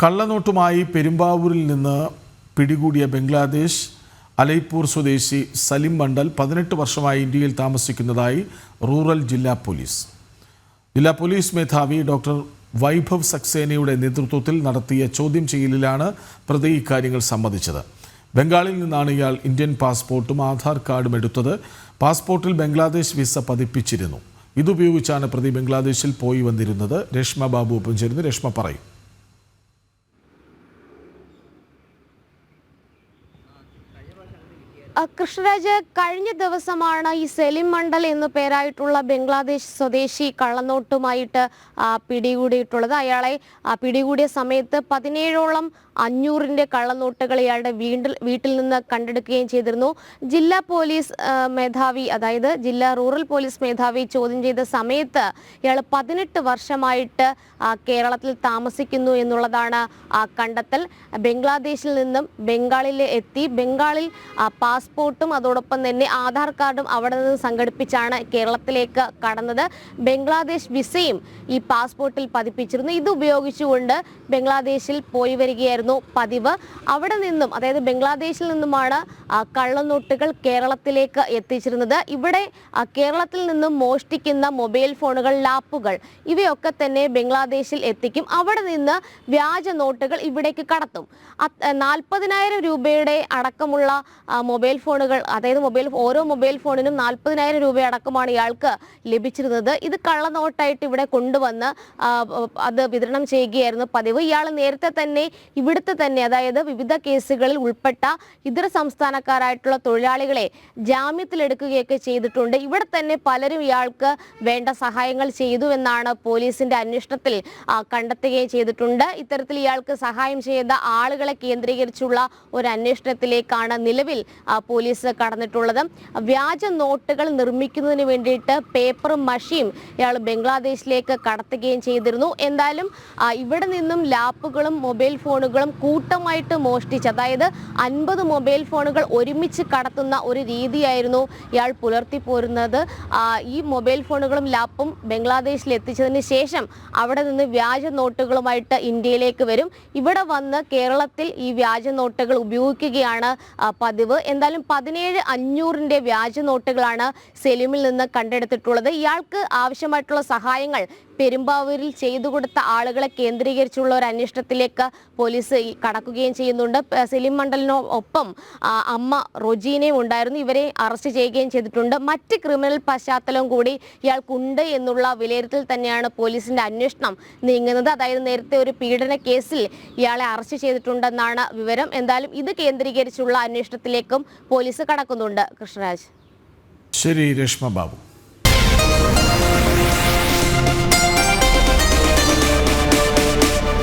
കള്ളനോട്ടുമായി പെരുമ്പാവൂരിൽ നിന്ന് പിടികൂടിയ ബംഗ്ലാദേശ് അലൈപൂർ സ്വദേശി സലിം മണ്ഡൽ 18 വർഷമായി ഇന്ത്യയിൽ താമസിക്കുന്നതായി റൂറൽ ജില്ലാ പോലീസ് മേധാവി ഡോക്ടർ വൈഭവ് സക്സേനയുടെ നേതൃത്വത്തിൽ നടത്തിയ ചോദ്യം ചെയ്യലിലാണ് പ്രതി ഇക്കാര്യങ്ങൾ സമ്മതിച്ചത്. ബംഗാളിൽ നിന്നാണ് ഇയാൾ ഇന്ത്യൻ പാസ്പോർട്ടും ആധാർ കാർഡും എടുത്തത്. പാസ്പോർട്ടിൽ ബംഗ്ലാദേശ് വിസ പതിപ്പിച്ചിരുന്നു. ഇതുപയോഗിച്ചാണ് പ്രതി ബംഗ്ലാദേശിൽ പോയി വന്നിരുന്നത്. രേഷ്മ ബാബു ഒപ്പം ചേരുന്നു. രേഷ്മ പറയും. കൃഷ്ണരാജ്, കഴിഞ്ഞ ദിവസമാണ് ഈ സലിം മണ്ഡൽ എന്നു പേരായിട്ടുള്ള ബംഗ്ലാദേശ് സ്വദേശി കള്ളനോട്ടുമായിട്ട് പിടികൂടിയിട്ടുള്ളത്. അയാളെ പിടികൂടിയ സമയത്ത് 17ഓളം 500-ന്റെ കള്ളനോട്ടുകൾ ഇയാളുടെ വീട്ടിൽ നിന്ന് കണ്ടെടുക്കുകയും ചെയ്തിരുന്നു. ജില്ലാ പോലീസ് മേധാവി, അതായത് ജില്ലാ റൂറൽ പോലീസ് മേധാവി ചോദ്യം ചെയ്ത സമയത്ത് ഇയാൾ 18 വർഷമായിട്ട് കേരളത്തിൽ താമസിക്കുന്നു എന്നുള്ളതാണ് കണ്ടെത്തൽ. ബംഗ്ലാദേശിൽ നിന്നും ബംഗാളിൽ എത്തി, ബംഗാളിൽ പാസ്പോർട്ടും അതോടൊപ്പം തന്നെ ആധാർ കാർഡും അവിടെ നിന്ന് സംഘടിപ്പിച്ചാണ് കേരളത്തിലേക്ക് കടന്നത്. ബംഗ്ലാദേശ് വിസയും ഈ പാസ്പോർട്ടിൽ പതിപ്പിച്ചിരുന്നു. ഇത് ഉപയോഗിച്ചുകൊണ്ട് ബംഗ്ലാദേശിൽ പോയി വരികയായിരുന്നു പതിവ്. അവിടെ നിന്നും, അതായത് ബംഗ്ലാദേശിൽ നിന്നുമാണ് കള്ളനോട്ടുകൾ കേരളത്തിലേക്ക് എത്തിച്ചിരുന്നത്. ഇവിടെ കേരളത്തിൽ നിന്നും മോഷ്ടിക്കുന്ന മൊബൈൽ ഫോണുകൾ, ലാപ്പുകൾ ഇവയൊക്കെ തന്നെ ബംഗ്ലാദേശിൽ എത്തിക്കും. അവിടെ നിന്ന് വ്യാജ നോട്ടുകൾ ഇവിടേക്ക് കടത്തും. 40,000 രൂപയുടെ അടക്കമുള്ള മൊബൈൽ ഫോണുകൾ, അതായത് ഓരോ മൊബൈൽ ഫോണിനും 40,000 രൂപ അടക്കമാണ് ഇയാൾക്ക് ലഭിച്ചിരുന്നത്. ഇത് കള്ളനോട്ടായിട്ട് ഇവിടെ കൊണ്ടുവന്ന് അത് വിതരണം ചെയ്യുകയായിരുന്നു പതിവ്. ഇയാൾ നേരത്തെ തന്നെ ഇവിടുത്തെ തന്നെ, അതായത് വിവിധ കേസുകളിൽ ഉൾപ്പെട്ട ഇതര സംസ്ഥാനക്കാരായിട്ടുള്ള തൊഴിലാളികളെ ജാമ്യത്തിലെടുക്കുകയൊക്കെ ചെയ്തിട്ടുണ്ട്. ഇവിടെ തന്നെ പലരും ഇയാൾക്ക് വേണ്ട സഹായങ്ങൾ ചെയ്തു എന്നാണ് പോലീസിന്റെ അന്വേഷണത്തിൽ കണ്ടെത്തുകയും ചെയ്തിട്ടുണ്ട്. ഇത്തരത്തിൽ ഇയാൾക്ക് സഹായം ചെയ്ത ആളുകളെ കേന്ദ്രീകരിച്ചുള്ള ഒരു അന്വേഷണത്തിലേക്കാണ് നിലവിൽ പോലീസ് കടന്നിട്ടുള്ളത്. വ്യാജ നോട്ടുകൾ നിർമ്മിക്കുന്നതിന് വേണ്ടിയിട്ട് പേപ്പറും മഷിയും ഇയാൾ ബംഗ്ലാദേശിലേക്ക് കടത്തുകയും ചെയ്തിരുന്നു. എന്തായാലും ഇവിടെ നിന്നും ലാപ്പുകളും മൊബൈൽ ഫോണുകളും കൂട്ടമായിട്ട് മോഷ്ടിച്ച്, അതായത് 50 മൊബൈൽ ഫോണുകൾ ഒരുമിച്ച് കടത്തുന്ന ഒരു രീതിയായിരുന്നു ഇയാൾ പുലർത്തി പോരുന്നത്. ഈ മൊബൈൽ ഫോണുകളും ലാപ്പും ബംഗ്ലാദേശിൽ എത്തിച്ചതിന് ശേഷം അവിടെ നിന്ന് വ്യാജ നോട്ടുകളുമായിട്ട് ഇന്ത്യയിലേക്ക് വരും. ഇവിടെ വന്ന് കേരളത്തിൽ ഈ വ്യാജ നോട്ടുകൾ ഉപയോഗിക്കുകയാണ് പതിവ്. എന്തായാലും 17,500-ന്റെ വ്യാജ നോട്ടുകളാണ് സലിമിൽ നിന്ന് കണ്ടെടുത്തിട്ടുള്ളത്. ഇയാൾക്ക് ആവശ്യമായിട്ടുള്ള സഹായങ്ങൾ പെരുമ്പാവൂരിൽ ചെയ്തു കൊടുത്ത ആളുകളെ കേന്ദ്രീകരിച്ചുള്ള ഒരു അന്വേഷണത്തിലേക്ക് പോലീസ് കടക്കുകയും ചെയ്യുന്നുണ്ട്. സലിം മണ്ഡലിനൊപ്പം അമ്മ റൊജീനയും ഉണ്ടായിരുന്നു. ഇവരെ അറസ്റ്റ് ചെയ്യുകയും ചെയ്തിട്ടുണ്ട്. മറ്റ് ക്രിമിനൽ പശ്ചാത്തലം കൂടി ഇയാൾക്കുണ്ട് എന്നുള്ള വിലയിരുത്തൽ തന്നെയാണ് പോലീസിന്റെ അന്വേഷണം നീങ്ങുന്നത്. അതായത് നേരത്തെ ഒരു പീഡന കേസിൽ ഇയാളെ അറസ്റ്റ് ചെയ്തിട്ടുണ്ടെന്നാണ് വിവരം. എന്തായാലും ഇത് കേന്ദ്രീകരിച്ചുള്ള അന്വേഷണത്തിലേക്കും പോലീസ് കടക്കുന്നുണ്ട്. കൃഷ്ണരാജ്. ശരി രേഷ്മ ബാബു.